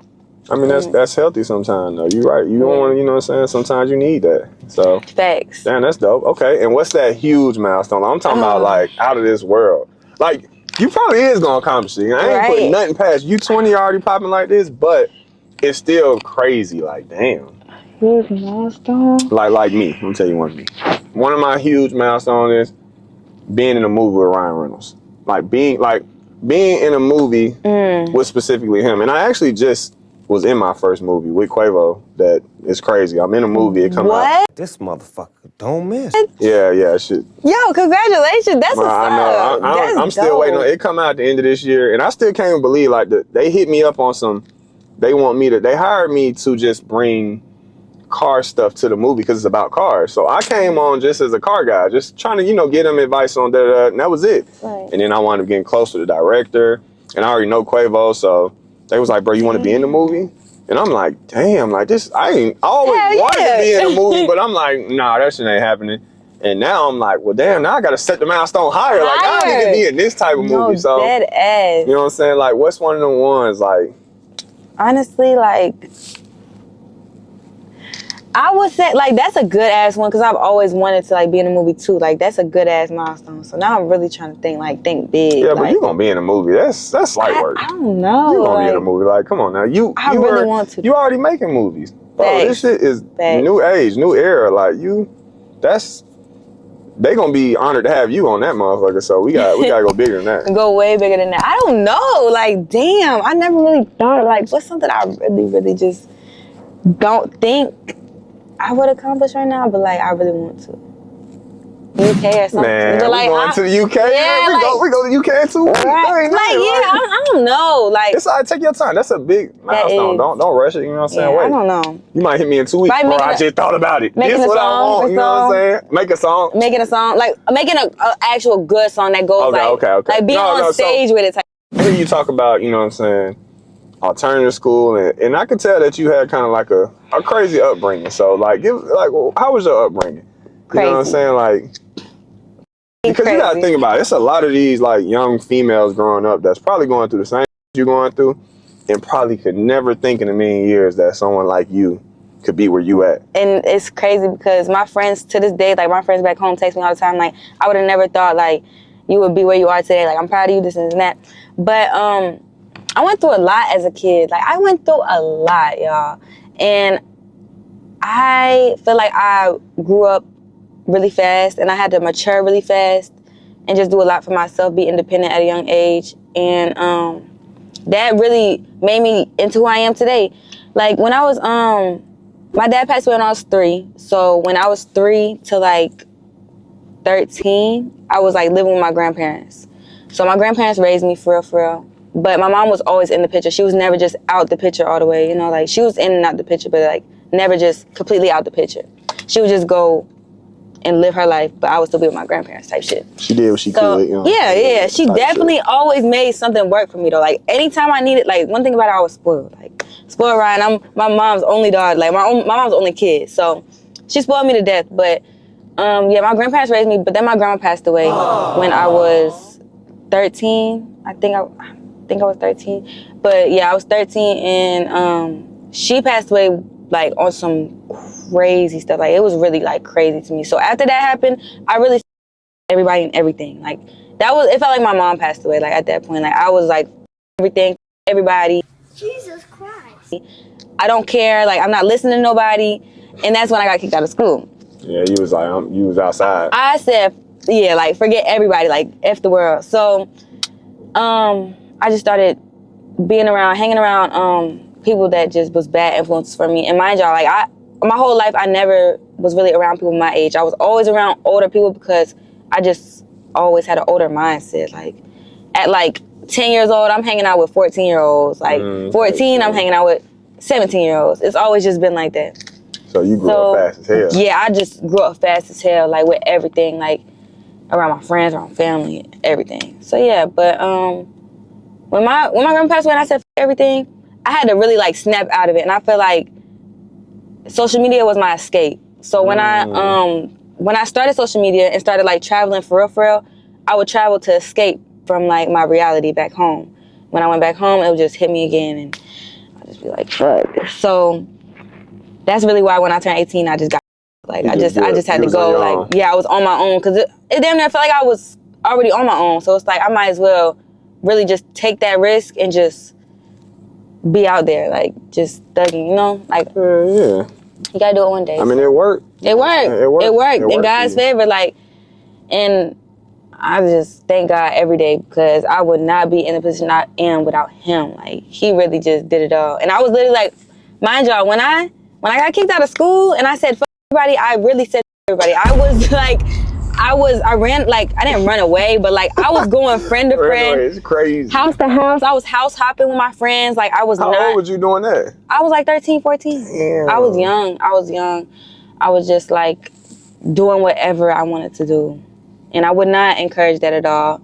Speaker 1: I mean, that's healthy sometimes though. You right. You don't want to, you know what I'm saying? Sometimes you need that. So.
Speaker 4: Facts.
Speaker 1: Damn, that's dope. Okay, and what's that huge milestone? I'm talking about like out of this world. Like, you probably is going to accomplish it. I ain't putting nothing past you. 20 already popping like this, but it's still crazy. Like, damn.
Speaker 4: Huge milestone?
Speaker 1: Like me. Let me tell you one of me. One of my huge milestones is being in a movie with Ryan Reynolds. Like being in a movie with specifically him. And I actually just was in my first movie with Quavo. That is crazy. I'm in a movie. It come out.
Speaker 2: This motherfucker don't miss.
Speaker 1: Yeah, shit.
Speaker 4: Yo, congratulations. That's what's up.
Speaker 1: I know. I'm still waiting on it. It come out at the end of this year, and I still can't even believe like they hit me up on some. They hired me to just bring car stuff to the movie because it's about cars. So I came on just as a car guy, just trying to get them advice on that, and that was it. Right. And then I wound up getting close to the director, and I already know Quavo, so they was like, "Bro, you want to be in the movie?" And I'm like, "Damn, like this, I ain't always wanted to be in a movie, but I'm like, nah, that shit ain't happening." And now I'm like, well, damn, now I gotta set the milestone higher. Like, now I need to be in this type of movie. So,
Speaker 4: dead ass.
Speaker 1: You know what I'm saying? Like, what's one of them ones? Like,
Speaker 4: honestly, like, I would say, like, that's a good ass one because I've always wanted to like be in a movie too. Like, that's a good ass milestone. So now I'm really trying to think big.
Speaker 1: Yeah, but you gonna be in a movie. That's light work.
Speaker 4: I don't know.
Speaker 1: You gonna be in a movie? Like, come on now. I really want to. You already making movies. Bro, this shit is new age, new era. Like they gonna be honored to have you on that motherfucker. So we gotta go bigger than that.
Speaker 4: Go way bigger than that. I don't know. Like, damn, I never really thought, like, what's something I really, really just don't think I would accomplish right now, but like, I really want to. UK or something.
Speaker 1: Man,
Speaker 4: but,
Speaker 1: like, we going to the UK.
Speaker 4: Yeah,
Speaker 1: we go to the UK too.
Speaker 4: Right. I don't know. Like,
Speaker 1: it's all right, take your time. That's a big milestone. Don't rush it. You know what I'm saying? Wait.
Speaker 4: I don't know.
Speaker 1: You might hit me in 2 weeks, bro. I just thought about it.
Speaker 4: This what I want.
Speaker 1: You know what I'm saying? Making a song,
Speaker 4: like making an actual good song that goes
Speaker 1: okay.
Speaker 4: like being on stage with it.
Speaker 1: I hear you talk about, you know what I'm saying, alternative school, and I could tell that you had kind of like a crazy upbringing. So like, how was your upbringing?
Speaker 4: Crazy.
Speaker 1: You know what I'm saying, like. Because you gotta think about it. It's a lot of these like young females growing up that's probably going through the same you're going through, and probably could never think in a million years that someone like you could be where you at. And
Speaker 4: it's crazy because my friends to this day, like my friends back home text me all the time, like I would have never thought like you would be where you are today. Like I'm proud of you, this and that. But I went through a lot as a kid. Like I went through a lot, y'all. And I feel like I grew up really fast, and I had to mature really fast and just do a lot for myself, be independent at a young age. And that really made me into who I am today. Like when I was, my dad passed away when I was 3. So when I was 3 to like 13, I was like living with my grandparents. So my grandparents raised me for real. But my mom was always in the picture. She was never just out the picture all the way, you know, like she was in and out the picture, but like never just completely out the picture. She would just go and live her life, but I would still be with my grandparents type shit.
Speaker 1: She did what she could, you know.
Speaker 4: Yeah. She definitely always made something work for me though. Like anytime I needed, like one thing about it, I was spoiled. Like spoiled Ryan. I'm my mom's only daughter, like my mom's only kid. So she spoiled me to death. But my grandparents raised me, but then my grandma passed away when I was 13. I think I was 13. But yeah, I was 13 and she passed away like on some crazy stuff. Like it was really like crazy to me. So after that happened, I really everybody and everything. Like it felt like my mom passed away. Like at that point, like I was like everything, everybody.
Speaker 6: Jesus Christ.
Speaker 4: I don't care. Like I'm not listening to nobody. And that's when I got kicked out of school.
Speaker 1: Yeah, you was like you was outside.
Speaker 4: I said, yeah, like forget everybody, like F the world. So I just started hanging around people that just was bad influences for me. And mind y'all, like my whole life, I never was really around people my age. I was always around older people because I just always had an older mindset. Like at like 10 years old, I'm hanging out with 14-year-olds. Like 14, I'm hanging out with 17-year-olds. It's always just been like that.
Speaker 1: So you grew up fast as hell.
Speaker 4: Yeah, I just grew up fast as hell, like with everything, like around my friends, around family, everything. So yeah, but when my grandma passed away and I said everything, I had to really like snap out of it. And I feel like social media was my escape. So when I started social media and started like traveling for real, I would travel to escape from like my reality back home. When I went back home, it would just hit me again and I'd just be like, fuck. So that's really why when I turned 18, I just got like, I just had to go. Like, yeah, I was on my own because it damn near felt like I was already on my own. So it's like, I might as well really just take that risk and just be out there, like just thugging, you know? Like,
Speaker 1: yeah.
Speaker 4: You gotta do it one day.
Speaker 1: I mean, it worked.
Speaker 4: It worked. In God's favor, like, and I just thank God every day because I would not be in the position I am without him. Like, he really just did it all. And I was literally like, mind y'all, when I got kicked out of school and I said, fuck everybody, I really said everybody. I was like, I ran, like, I didn't run away, but like, I was going friend to friend.
Speaker 1: It's crazy.
Speaker 4: House to house. I was house hopping with my friends. Like, I was
Speaker 1: How old was you doing that?
Speaker 4: I was like 13, 14.
Speaker 1: Damn.
Speaker 4: I was young. I was just like doing whatever I wanted to do. And I would not encourage that at all.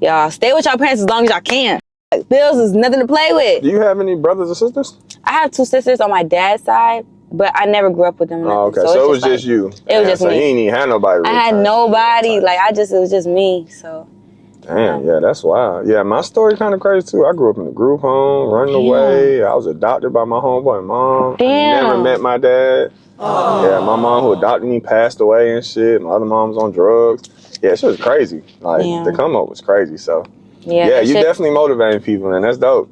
Speaker 4: Y'all, stay with your parents as long as y'all can. Like, bills is nothing to play with.
Speaker 1: Do you have any brothers or sisters?
Speaker 4: I have 2 sisters on my dad's side, but I never grew up with them.
Speaker 1: Oh, okay. So it was just you.
Speaker 4: It was just me.
Speaker 1: So you ain't even had nobody.
Speaker 4: I had nobody. Like, it was just me. So.
Speaker 1: Damn, yeah, that's wild. Yeah, my story kind of crazy too. I grew up in a group home, running away. I was adopted by my homeboy mom.
Speaker 4: Damn.
Speaker 1: I never met my dad. Oh. Yeah, my mom who adopted me passed away and shit. My other mom was on drugs. Yeah, shit was crazy. Like, the come up was crazy. So, yeah, you definitely motivating people, and that's dope.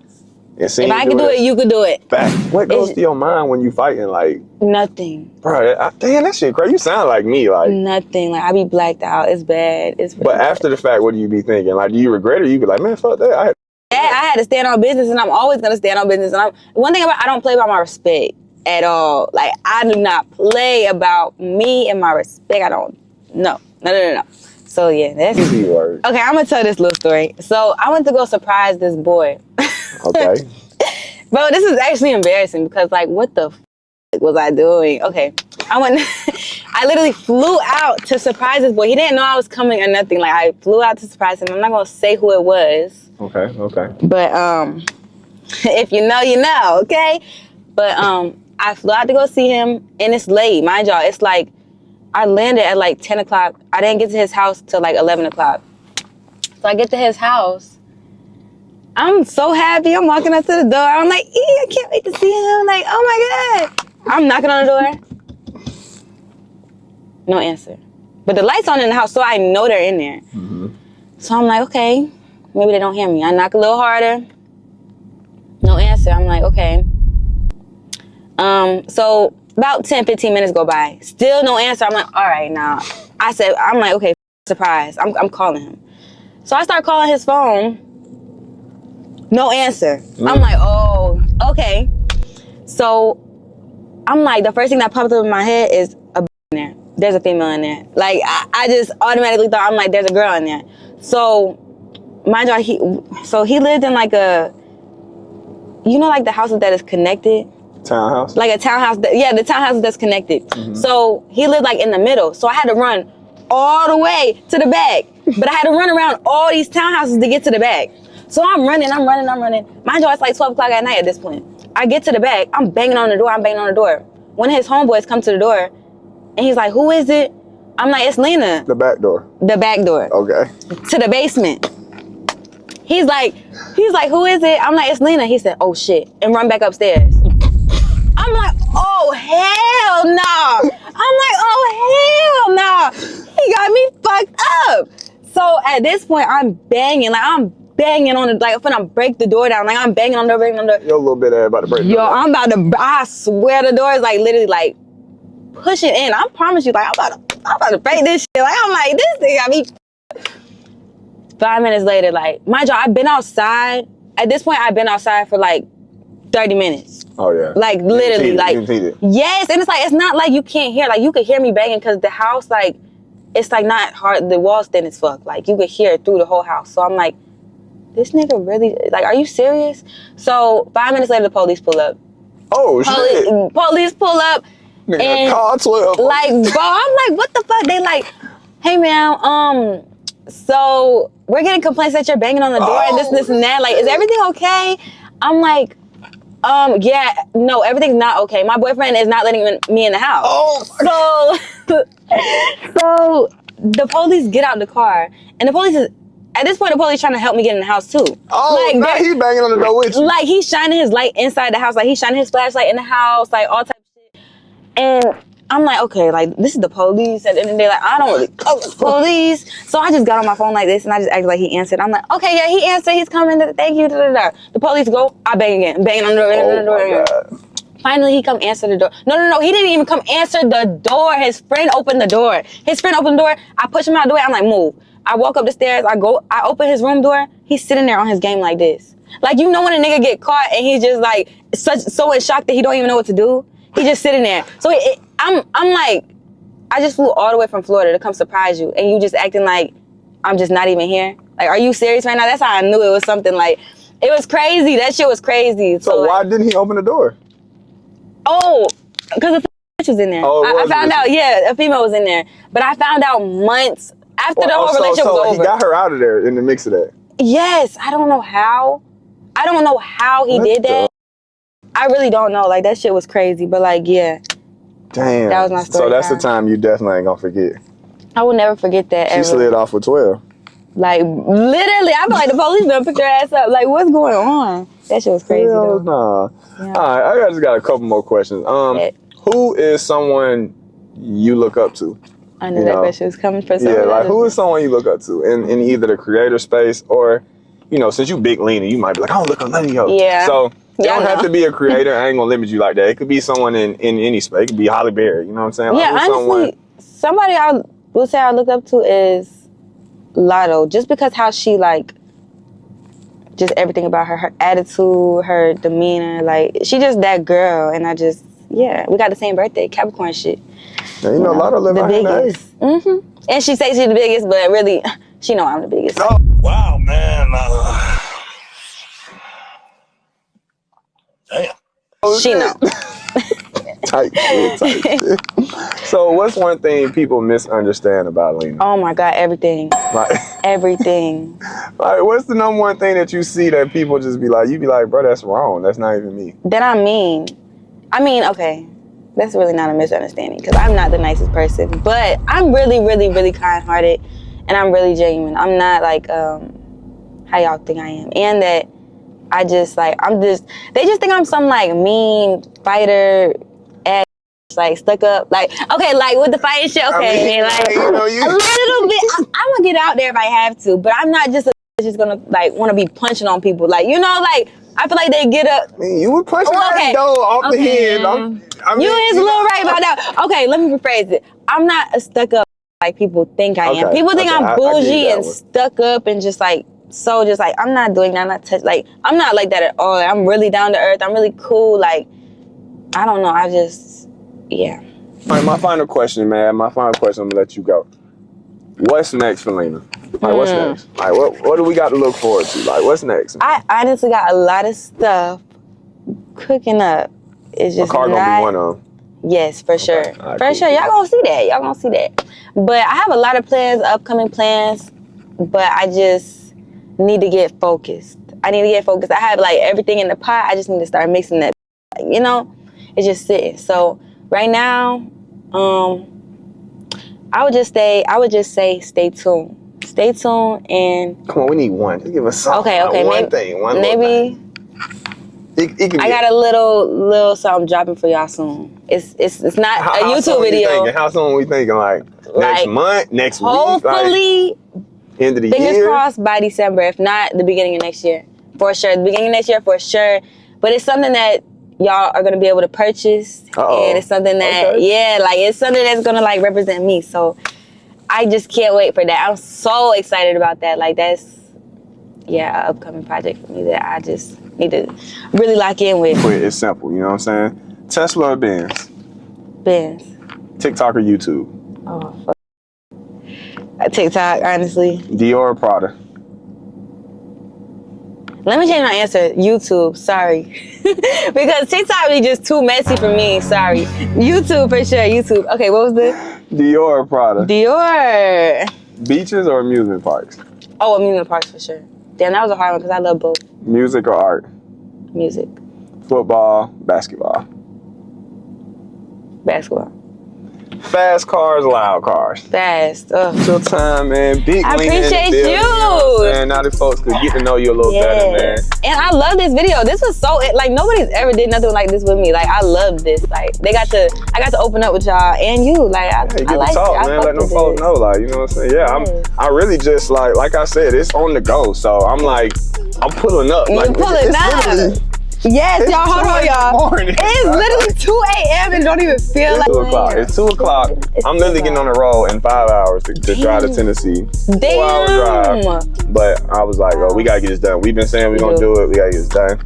Speaker 1: If
Speaker 4: I can do it, you could do it.
Speaker 1: Back. What goes to your mind when you fighting? Like
Speaker 4: nothing.
Speaker 1: Bro, damn, that shit crazy. You sound like me. Like
Speaker 4: nothing. Like I be blacked out. It's bad. It's really
Speaker 1: but after the fact, what do you be thinking? Like, do you regret it? You be like, man, fuck that.
Speaker 4: I had to stand on business, and I'm always gonna stand on business. And one thing about I don't play about my respect at all. Like I do not play about me and my respect. I don't. No. So yeah, that's
Speaker 1: easy word.
Speaker 4: Okay, I'm gonna tell this little story. So I went to go surprise this boy.
Speaker 1: Okay.
Speaker 4: Bro, this is actually embarrassing because like, what the was I doing? Okay, I literally flew out to surprise this boy. He didn't know I was coming or nothing. Like I flew out to surprise him. I'm not gonna say who it was.
Speaker 1: Okay.
Speaker 4: But if you know, you know. Okay. But I flew out to go see him, and it's late, mind y'all. It's like I landed at like 10 o'clock. I didn't get to his house till like 11 o'clock. So I get to his house. I'm so happy. I'm walking up to the door. I'm like, I can't wait to see him. I'm like, oh my God. I'm knocking on the door. No answer. But the light's on in the house, so I know they're in there. Mm-hmm. So I'm like, okay, maybe they don't hear me. I knock a little harder. No answer. I'm like, okay. So about 10, 15 minutes go by. Still no answer. I'm like, all right, now. I'm like, okay, surprise. I'm calling him. So I start calling his phone. No answer. I'm like, oh, okay. So I'm like, the first thing that popped up in my head is a in there. There's a female in there. Like, I just automatically thought, I'm like, there's a girl in there. So, mind you, he lived in like a, you know, like the houses that is connected?
Speaker 1: Townhouse?
Speaker 4: Like a townhouse. The townhouse that's connected. Mm-hmm. So he lived like in the middle. So I had to run all the way to the back. But I had to run around all these townhouses to get to the back. So I'm running. Mind you, it's like 12 o'clock at night at this point. I get to the back. I'm banging on the door. One of his homeboys come to the door. And he's like, who is it? I'm like, it's Lena.
Speaker 1: The back door. Okay.
Speaker 4: To the basement. He's like, who is it? I'm like, it's Lena. He said, oh shit. And run back upstairs. I'm like, oh hell no. I'm like, oh hell no. He got me fucked up. So at this point, I'm banging on it, like I'm finna break the door down. Like I'm banging on the door.
Speaker 1: You're a little bit about to break the door.
Speaker 4: I'm about to, I swear the door is like literally like pushing in. I promise you, like I'm about to break this shit. Like I'm like, this thing got me. 5 minutes later, like, mind you, I've been outside. At this point, I've been outside for like 30 minutes.
Speaker 1: Oh yeah.
Speaker 4: Like literally, like, yes. And it's not like you can't hear, like you could hear me banging because the house, like, it's like not hard, the wall's thin as fuck. Like you could hear it through the whole house. So I'm like, this nigga really, like, are you serious? So 5 minutes later, the police pull up.
Speaker 1: Oh shit.
Speaker 4: Police pull up.
Speaker 1: Nigga,
Speaker 4: and
Speaker 1: call 12.
Speaker 4: Like, bro, I'm like, what the fuck? They like, hey ma'am, so we're getting complaints that you're banging on the door and this and that. Like, is everything okay? I'm like, yeah, no, everything's not okay. My boyfriend is not letting me in the house. Oh. So the police get out the car, and the police is, at this point, the police trying to help me get in the house too.
Speaker 1: Oh, like, now he banging on the door with you.
Speaker 4: Like he's shining his light inside the house. Like he's shining his flashlight in the house. Like all types of shit. And I'm like, okay, like this is the police. At the end of the day, like I don't really police. So I just got on my phone like this, and I just acted like he answered. I'm like, okay, yeah, he answered. He's coming. Thank you. The police go. I bang again, banging on the door. Finally, he come answer the door. No. He didn't even come answer the door. His friend opened the door. I push him out the way. I'm like, move. I walk up the stairs. I open his room door. He's sitting there on his game like this. Like, you know when a nigga get caught and he's just like so in shock that he don't even know what to do. He just sitting there. So I'm like, I just flew all the way from Florida to come surprise you, and you just acting like I'm just not even here. Like, are you serious right now? That's how I knew it was something. Like, it was crazy. That shit was crazy.
Speaker 1: So why didn't he open the door?
Speaker 4: Oh, because a bitch was in there. I found out, a female was in there. But I found out months after the whole relationship was over.
Speaker 1: He got her out of there in the mix of that.
Speaker 4: Yes, I don't know how. He did that. I really don't know. Like, that shit was crazy. But, like, yeah.
Speaker 1: Damn.
Speaker 4: That was my story.
Speaker 1: So that's the time you definitely ain't gonna forget.
Speaker 4: I will never forget that ever.
Speaker 1: She slid off with 12.
Speaker 4: Like, literally, I feel like the police done picked her ass up. Like, what's going on? That shit was crazy, though.
Speaker 1: Nah. Yeah. All right, I just got a couple more questions. Who is someone you look up to?
Speaker 4: I knew that question was coming for someone.
Speaker 1: Yeah, like, who is someone you look up to in either the creator space or you know, since you big Lena, you might be like, I don't look up none of y'all.
Speaker 4: Yeah.
Speaker 1: So you
Speaker 4: Yeah,
Speaker 1: don't
Speaker 4: I
Speaker 1: have
Speaker 4: know.
Speaker 1: to be a creator. I ain't gonna limit you like that. It could be someone in any space. It could be Holly Berry. You know what I'm saying? Like,
Speaker 4: Yeah,
Speaker 1: who's
Speaker 4: honestly, somebody I would say I look up to is Lotto, just because how she like, just everything about her attitude, her demeanor, like she just that girl, and I just we got the same birthday, Capricorn shit.
Speaker 1: Yeah, you know, Lotto live
Speaker 4: the
Speaker 1: out here now.
Speaker 4: biggest. And she says she's the biggest, but really, she know I'm the biggest.
Speaker 1: Oh.
Speaker 2: Wow, man. Damn.
Speaker 4: She know.
Speaker 1: Type shit. So what's one thing people misunderstand about Lena?
Speaker 4: Oh my God, everything.
Speaker 1: Like,
Speaker 4: Everything.
Speaker 1: like, what's the number one thing that you see that people just be like, you be like, bro, that's wrong. That's not even me.
Speaker 4: That I mean, okay, that's really not a misunderstanding because I'm not the nicest person, but I'm really, really, really kind-hearted, and I'm really genuine. I'm not like how y'all think I am, and that I just like they just think I'm some like mean fighter ass, like stuck up, like okay, like with the fighting shit, okay, like
Speaker 1: you know,
Speaker 4: a little bit. I'm gonna get out there if I have to, but I'm not just gonna like want to be punching on people, like you know, like I feel like they get up.
Speaker 1: I mean, you were punching that
Speaker 4: Okay.
Speaker 1: dough off the head.
Speaker 4: You is a little right about that. Okay, let me rephrase it. I'm not a stuck up like people think I am. People think I'm bougie and stuck up and just like I'm not doing that. I'm not I'm not like that at all. Like, I'm really down to earth. I'm really cool. Like I don't know. I just
Speaker 1: All right, my final question, man. I'm gonna let you go. What's next for Lena? Like, what's next? Like, what do we got to look forward to? Like, what's next?
Speaker 4: I honestly got a lot of stuff cooking up. It's just
Speaker 1: A car gonna be one of them.
Speaker 4: Yes, for sure.
Speaker 1: Right,
Speaker 4: For
Speaker 1: cool.
Speaker 4: sure. Y'all gonna see that. But I have a lot of plans, upcoming plans, but I just need to get focused. I have like everything in the pot. I just need to start mixing that. You know, it's just sitting. So right now, I would just say stay tuned. Stay tuned and
Speaker 1: Come on, we need one. Just give us something.
Speaker 4: okay,
Speaker 1: Like, one
Speaker 4: maybe,
Speaker 1: thing. One
Speaker 4: maybe
Speaker 1: little thing. It can
Speaker 4: I got a little something dropping for y'all soon. It's not a YouTube video.
Speaker 1: How soon we thinking? Like next month, next week?
Speaker 4: Hopefully,
Speaker 1: like, end of the
Speaker 4: fingers
Speaker 1: year?
Speaker 4: crossed by December. If not, the beginning of next year. For sure. The beginning of next year, for sure. But it's something that y'all are going to be able to purchase.
Speaker 1: Uh-oh.
Speaker 4: And it's something that,
Speaker 1: Okay.
Speaker 4: it's something that's going to like represent me. So I just can't wait for that. I'm so excited about that. Like that's, an upcoming project for me that I just need to really lock in with.
Speaker 1: It's simple, you know what I'm saying? Tesla or Benz?
Speaker 4: Benz.
Speaker 1: TikTok or YouTube?
Speaker 4: Oh, fuck. TikTok, honestly.
Speaker 1: Dior or Prada?
Speaker 4: Let me change my answer. YouTube, sorry. Because TikTok is just too messy for me, sorry. YouTube for sure, YouTube. Okay, what was the?
Speaker 1: Dior or Prada?
Speaker 4: Dior.
Speaker 1: Beaches or amusement parks?
Speaker 4: Oh, amusement parks for sure. Damn, that was a hard one because I love both.
Speaker 1: Music or art?
Speaker 4: Music.
Speaker 1: Football, basketball?
Speaker 4: Basketball.
Speaker 1: Fast cars, loud cars?
Speaker 4: Fast. Ugh.
Speaker 1: It's your time, man. Big
Speaker 4: I
Speaker 1: Lena in the
Speaker 4: appreciate
Speaker 1: building,
Speaker 4: you.
Speaker 1: know what I'm saying? Now the folks could get to know you a little better, man.
Speaker 4: And I love this video. This was so, like, nobody's ever did nothing like this with me. Like, I love this. Like, I got to open up with y'all and you. Like,
Speaker 1: You get
Speaker 4: I
Speaker 1: to
Speaker 4: like
Speaker 1: talk,
Speaker 4: it.
Speaker 1: man. Let them folks know, like, you know what I'm saying? Yeah, I really just, like I said, it's on the go. So I'm like, I'm pulling up.
Speaker 4: You're
Speaker 1: like,
Speaker 4: pulling up. Yes, y'all, hold on, y'all. It's literally 2 a.m. and don't even feel like
Speaker 1: 2 o'clock. It's 2 o'clock. I'm literally getting on the road in 5 hours to drive to Tennessee. 4 hour drive. But I was like, oh, we gotta get this done. We've been saying we're gonna do it. We gotta get this done.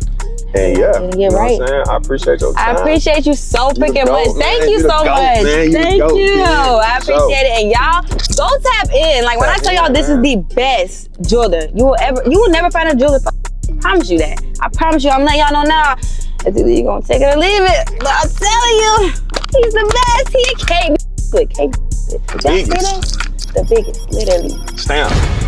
Speaker 1: And you know what I'm saying? I appreciate your time.
Speaker 4: I appreciate you so freaking much. Thank you so much. Thank you. I appreciate it. And y'all, go tap in. Like when I tell y'all this is the best jeweler you will never find a jeweler. I promise you that. I promise you. I'm letting y'all know now. It's either you gonna take it or leave it. But I'm telling you, he's the best. He a cake. Y'all see that? The biggest, literally.
Speaker 1: Stamp.